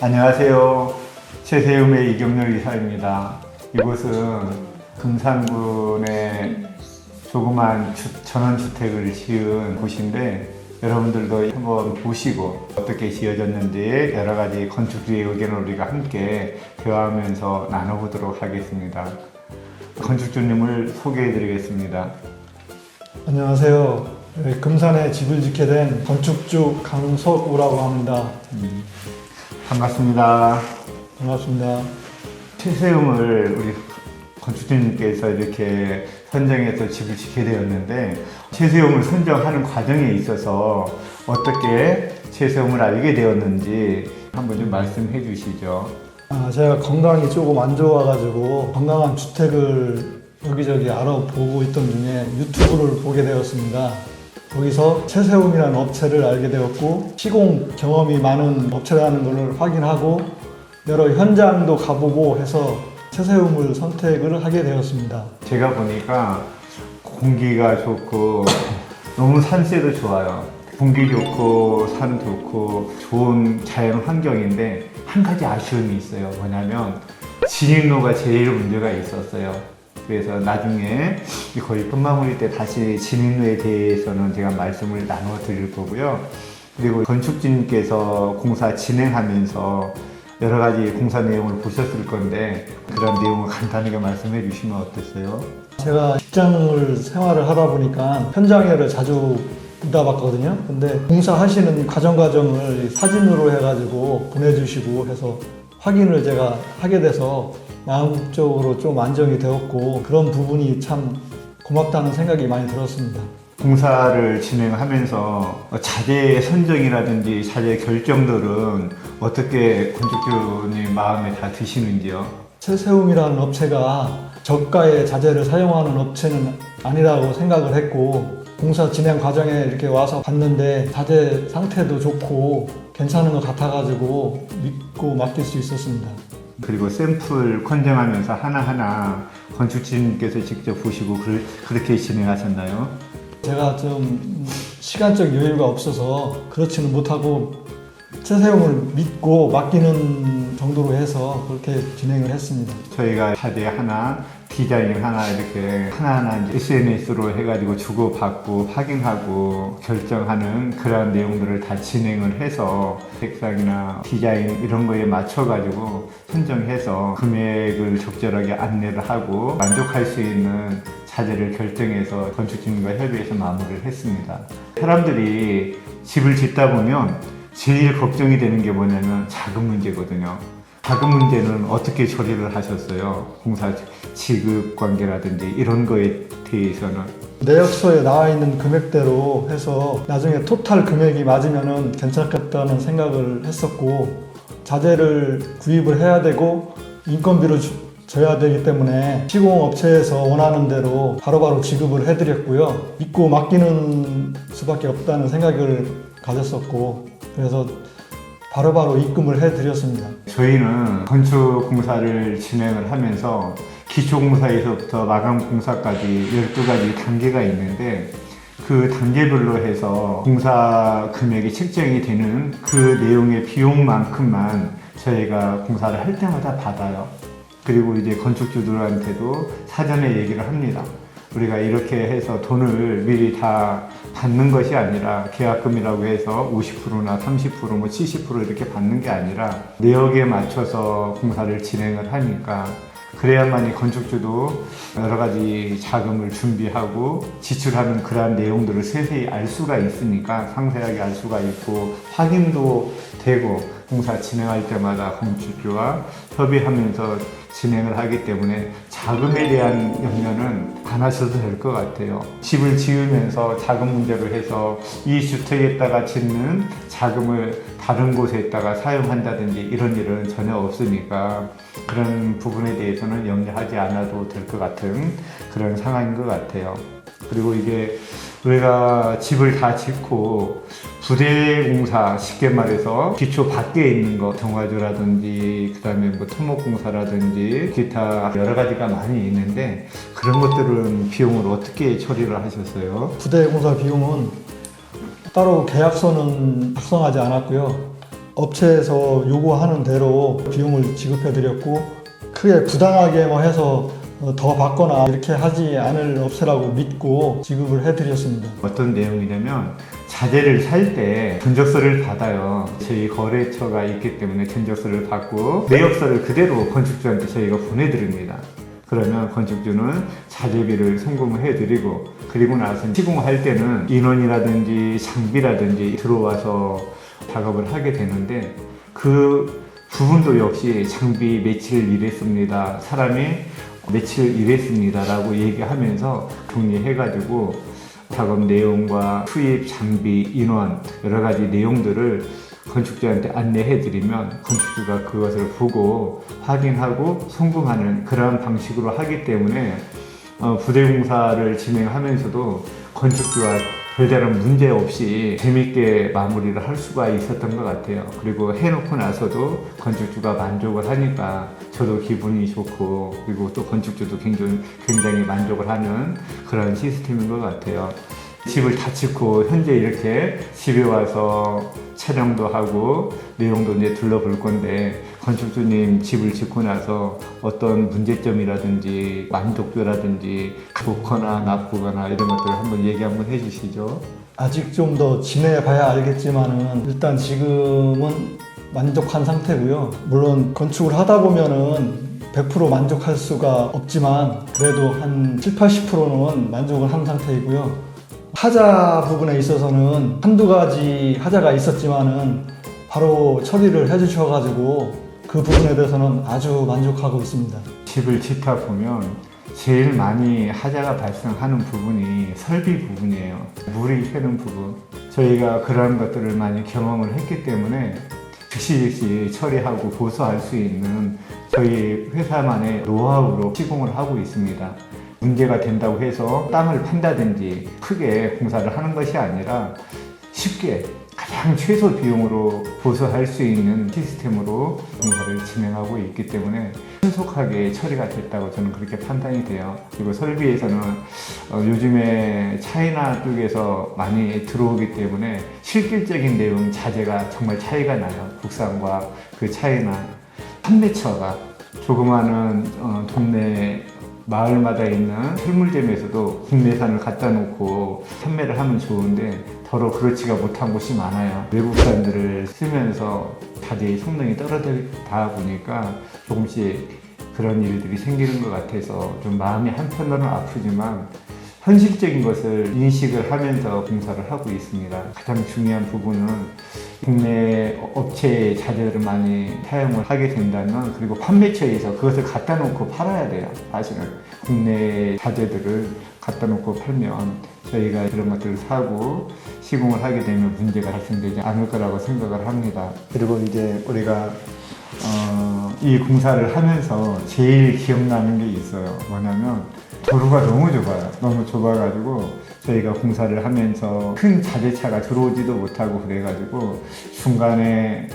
안녕하세요. 최세움의 이경렬 이사입니다. 이곳은 금산군의 조그만 전원주택을 지은 곳인데 여러분들도 한번 보시고 어떻게 지어졌는지 여러 가지 건축주의 의견을 우리가 함께 대화하면서 나눠보도록 하겠습니다. 건축주님을 소개해 드리겠습니다. 안녕하세요. 금산에 집을 짓게 된 건축주 강석우라고 합니다. 반갑습니다. 반갑습니다. 최세움을 우리 건축주님께서 이렇게 선정해서 집을 짓게 되었는데 최세움을 선정하는 과정에 있어서 어떻게 최세움을 알게 되었는지 한번 좀 말씀해 주시죠. 제가 건강이 조금 안 좋아가지고 건강한 주택을 여기저기 알아보고 있던 중에 유튜브를 보게 되었습니다. 거기서 최세움이라는 업체를 알게 되었고 시공 경험이 많은 업체라는 것을 확인하고 여러 현장도 가보고 해서 최세움을 선택을 하게 되었습니다. 제가 보니까 공기가 좋고 너무 산세도 좋아요. 공기 좋고 산 좋고 좋은 자연 환경인데 한 가지 아쉬움이 있어요. 뭐냐면 진입로가 제일 문제가 있었어요. 그래서 나중에 거의 끝마무리 때 다시 진입로에 대해서는 제가 말씀을 나눠 드릴 거고요. 그리고 건축주님께서 공사 진행하면서 여러 가지 공사 내용을 보셨을 건데 그런 내용을 간단하게 말씀해 주시면 어땠어요? 제가 직장을 생활을 하다 보니까 현장에를 자주 보다 봤거든요. 근데 공사하시는 과정을 사진으로 해가지고 보내주시고 해서 확인을 제가 하게 돼서 마음적으로 좀 안정이 되었고 그런 부분이 참 고맙다는 생각이 많이 들었습니다. 공사를 진행하면서 자재 선정이라든지 자재 결정들은 어떻게 건축주님 마음에 다 드시는지요? 최세움이라는 업체가 저가의 자재를 사용하는 업체는 아니라고 생각을 했고 공사 진행 과정에 이렇게 와서 봤는데 자재 상태도 좋고 괜찮은 것 같아가지고 믿고 맡길 수 있었습니다. 그리고 샘플 컨정하면서 하나하나 건축주님께서 직접 보시고 그렇게 진행하셨나요? 제가 좀 시간적 여유가 없어서 그렇지는 못하고 최세움을 믿고 맡기는 정도로 해서 그렇게 진행을 했습니다. 저희가 자재 하나, 디자인 하나 이렇게 하나하나 이제 SNS로 해가지고 주고받고 확인하고 결정하는 그런 내용들을 다 진행을 해서 색상이나 디자인 이런 거에 맞춰가지고 선정해서 금액을 적절하게 안내를 하고 만족할 수 있는 자재를 결정해서 건축주님과 협의해서 마무리를 했습니다. 사람들이 집을 짓다 보면 제일 걱정이 되는 게 뭐냐면 자금 문제거든요. 자금 문제는 어떻게 처리를 하셨어요? 공사 지급 관계라든지 이런 거에 대해서는? 내역서에 나와 있는 금액대로 해서 나중에 토탈 금액이 맞으면 괜찮겠다는 생각을 했었고 자재를 구입을 해야 되고 인건비를 줘야 되기 때문에 시공업체에서 원하는 대로 바로바로 지급을 해드렸고요. 믿고 맡기는 수밖에 없다는 생각을 가졌었고 그래서 바로바로 입금을 해드렸습니다. 저희는 건축 공사를 진행을 하면서 기초공사에서부터 마감공사까지 12가지 단계가 있는데 그 단계별로 해서 공사 금액이 책정이 되는 그 내용의 비용만큼만 저희가 공사를 할 때마다 받아요. 그리고 이제 건축주들한테도 사전에 얘기를 합니다. 우리가 이렇게 해서 돈을 미리 다 받는 것이 아니라 계약금이라고 해서 50%나 30%, 뭐 70% 이렇게 받는 게 아니라 내역에 맞춰서 공사를 진행을 하니까 그래야만이 건축주도 여러 가지 자금을 준비하고 지출하는 그러한 내용들을 세세히 알 수가 있으니까 상세하게 알 수가 있고 확인도 되고 공사 진행할 때마다 건축주와 협의하면서 진행을 하기 때문에 자금에 대한 염려는 안 하셔도 될 것 같아요. 집을 지으면서 자금 문제로 해서 이 주택에다가 짓는 자금을 다른 곳에다가 사용한다든지 이런 일은 전혀 없으니까 그런 부분에 대해서는 염려하지 않아도 될 것 같은 그런 상황인 것 같아요. 그리고 이게 우리가 집을 다 짓고 부대 공사, 쉽게 말해서 기초 밖에 있는 거, 정화조라든지 그다음에 뭐 토목 공사라든지 기타 여러 가지가 많이 있는데 그런 것들은 비용을 어떻게 처리를 하셨어요? 부대 공사 비용은 따로 계약서는 작성하지 않았고요. 업체에서 요구하는 대로 비용을 지급해드렸고 크게 부당하게 뭐 해서 더 받거나 이렇게 하지 않을 업체라고 믿고 지급을 해드렸습니다. 어떤 내용이냐면 자재를 살 때 견적서를 받아요. 저희 거래처가 있기 때문에 견적서를 받고 내역서를 그대로 건축주한테 저희가 보내드립니다. 그러면 건축주는 자재비를 송금을 해드리고 그리고 나서 시공할 때는 인원이라든지 장비라든지 들어와서 작업을 하게 되는데 그 부분도 역시 장비 며칠 일했습니다. 사람이 며칠 일했습니다. 라고 얘기하면서 정리해가지고 작업 내용과 투입 장비, 인원 여러 가지 내용들을 건축주한테 안내해드리면 건축주가 그것을 보고 확인하고 송금하는 그러한 방식으로 하기 때문에 부대 공사를 진행하면서도 건축주와 별다른 문제 없이 재밌게 마무리를 할 수가 있었던 것 같아요. 그리고 해놓고 나서도 건축주가 만족을 하니까 저도 기분이 좋고 그리고 또 건축주도 굉장히 만족을 하는 그런 시스템인 것 같아요. 집을 다 짓고 현재 이렇게 집에 와서 촬영도 하고 내용도 이제 둘러볼 건데 건축주님 집을 짓고 나서 어떤 문제점이라든지 만족도라든지 좋거나 나쁘거나 이런 것들을 한번 얘기 한번 해주시죠. 아직 좀 더 지내봐야 알겠지만은 일단 지금은 만족한 상태고요. 물론 건축을 하다 보면은 100% 만족할 수가 없지만 그래도 한 70-80%는 만족을 한 상태이고요. 하자 부분에 있어서는 한두 가지 하자가 있었지만은 바로 처리를 해주셔가지고 그 부분에 대해서는 아주 만족하고 있습니다. 집을 짓다 보면 제일 많이 하자가 발생하는 부분이 설비 부분이에요. 물이 새는 부분. 저희가 그런 것들을 많이 경험을 했기 때문에 즉시 처리하고 보수할 수 있는 저희 회사만의 노하우로 시공을 하고 있습니다. 문제가 된다고 해서 땅을 판다든지 크게 공사를 하는 것이 아니라 쉽게 가장 최소 비용으로 보수할 수 있는 시스템으로 공사를 진행하고 있기 때문에 신속하게 처리가 됐다고 저는 그렇게 판단이 돼요. 그리고 설비에서는 요즘에 차이나 쪽에서 많이 들어오기 때문에 실질적인 내용 자재가 정말 차이가 나요. 국산과 그 차이나 판매처가 조그마한 동네 마을마다 있는 철물점에서도 국내산을 갖다 놓고 판매를 하면 좋은데 더러 그렇지가 못한 곳이 많아요. 외국산들을 쓰면서 자재의 성능이 떨어지다 보니까 조금씩 그런 일들이 생기는 것 같아서 좀 마음이 한편으로는 아프지만 현실적인 것을 인식을 하면서 공사를 하고 있습니다. 가장 중요한 부분은 국내 업체의 자재들을 많이 사용을 하게 된다면 그리고 판매처에서 그것을 갖다 놓고 팔아야 돼요. 사실은 국내 자재들을 갖다 놓고 팔면 저희가 그런 것들을 사고 시공을 하게 되면 문제가 발생되지 않을 거라고 생각을 합니다. 그리고 이제 우리가 이 공사를 하면서 제일 기억나는 게 있어요. 뭐냐면 도로가 너무 좁아요. 너무 좁아가지고 저희가 공사를 하면서 큰 자재차가 들어오지도 못하고 그래가지고 중간에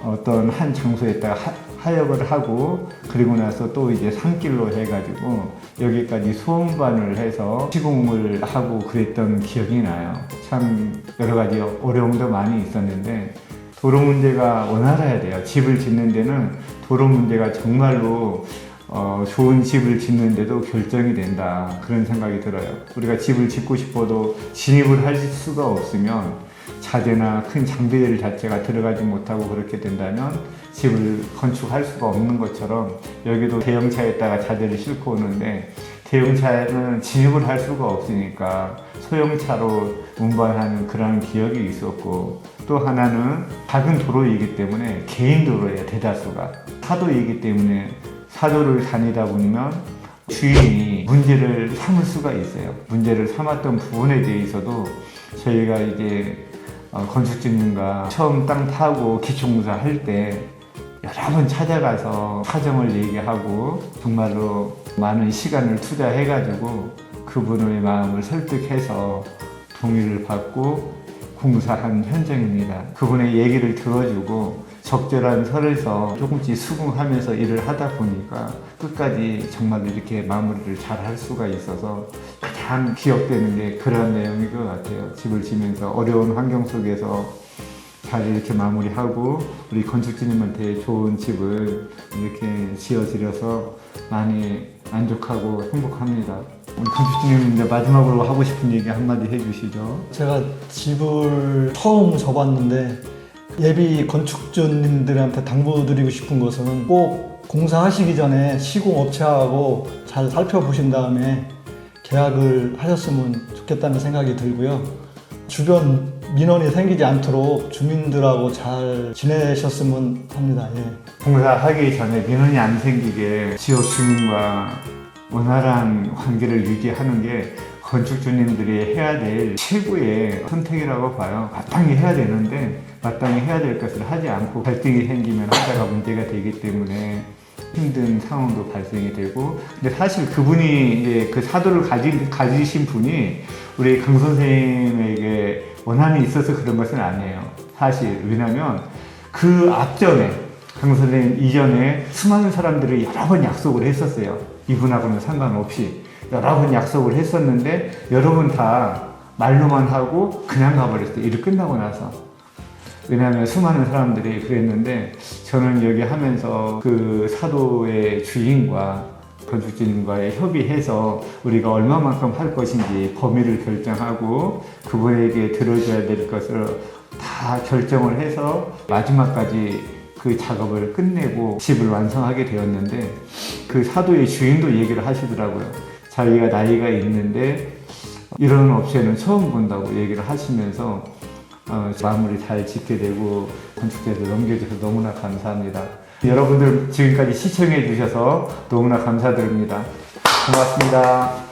어떤 한 장소에다가 하역을 하고 그리고 나서 또 이제 산길로 해가지고 여기까지 소음반을 해서 시공을 하고 그랬던 기억이 나요. 참 여러 가지 어려움도 많이 있었는데 도로 문제가 원활해야 돼요. 집을 짓는 데는 도로 문제가 정말로 좋은 집을 짓는데도 결정이 된다 그런 생각이 들어요. 우리가 집을 짓고 싶어도 진입을 할 수가 없으면 자재나 큰 장비들 자체가 들어가지 못하고 그렇게 된다면 집을 건축할 수가 없는 것처럼 여기도 대형차에다가 자재를 싣고 오는데 대형차는 진입을 할 수가 없으니까 소형차로 운반하는 그런 기억이 있었고 또 하나는 작은 도로이기 때문에 개인 도로예요. 대다수가 사도이기 때문에 사도를 다니다 보면 주인이 문제를 삼을 수가 있어요. 문제를 삼았던 부분에 대해서도 저희가 이제 건축주님과 처음 땅 타고 기초공사 할 때 여러 번 찾아가서 사정을 얘기하고 정말로 많은 시간을 투자해가지고 그분의 마음을 설득해서 동의를 받고 공사한 현장입니다. 그분의 얘기를 들어주고 적절한 선에서 조금씩 수긍하면서 일을 하다 보니까 끝까지 정말 이렇게 마무리를 잘 할 수가 있어서 가장 기억되는 게 그런 내용인 것 같아요. 집을 지면서 어려운 환경 속에서 잘 이렇게 마무리하고 우리 건축주님한테 좋은 집을 이렇게 지어드려서 많이 만족하고 행복합니다. 우리 건축주님 이제 마지막으로 하고 싶은 얘기 한마디 해주시죠. 제가 집을 처음 접었는데 예비 건축주님들한테 당부드리고 싶은 것은 꼭 공사하시기 전에 시공업체하고 잘 살펴보신 다음에 계약을 하셨으면 좋겠다는 생각이 들고요. 주변 민원이 생기지 않도록 주민들하고 잘 지내셨으면 합니다. 예. 공사하기 전에 민원이 안 생기게 지역 주민과 원활한 관계를 유지하는 게 건축주님들이 해야 될 최고의 선택이라고 봐요. 마땅히 해야 되는데 마땅히 해야 될 것을 하지 않고 갈등이 생기면 하다가 문제가 되기 때문에 힘든 상황도 발생이 되고, 근데 사실 그분이 이제 그 사도를 가지신 분이 우리 강 선생님에게 원한이 있어서 그런 것은 아니에요. 사실 왜냐면 그 앞전에 강 선생님 이전에 수많은 사람들이 여러 번 약속을 했었어요. 이분하고는 상관없이 여러 번 약속을 했었는데 여러 번 다 말로만 하고 그냥 가버렸어요. 일이 끝나고 나서. 왜냐하면 수많은 사람들이 그랬는데 저는 여기 하면서 그 사도의 주인과 건축주님과의 협의해서 우리가 얼마만큼 할 것인지 범위를 결정하고 그분에게 들어줘야 될 것을 다 결정을 해서 마지막까지 그 작업을 끝내고 집을 완성하게 되었는데, 그 사도의 주인도 얘기를 하시더라고요. 자기가 나이가 있는데 이런 업체는 처음 본다고 얘기를 하시면서 마무리 잘 짓게 되고 건축제도 넘겨줘서 너무나 감사합니다. 여러분들 지금까지 시청해 주셔서 너무나 감사드립니다. 고맙습니다.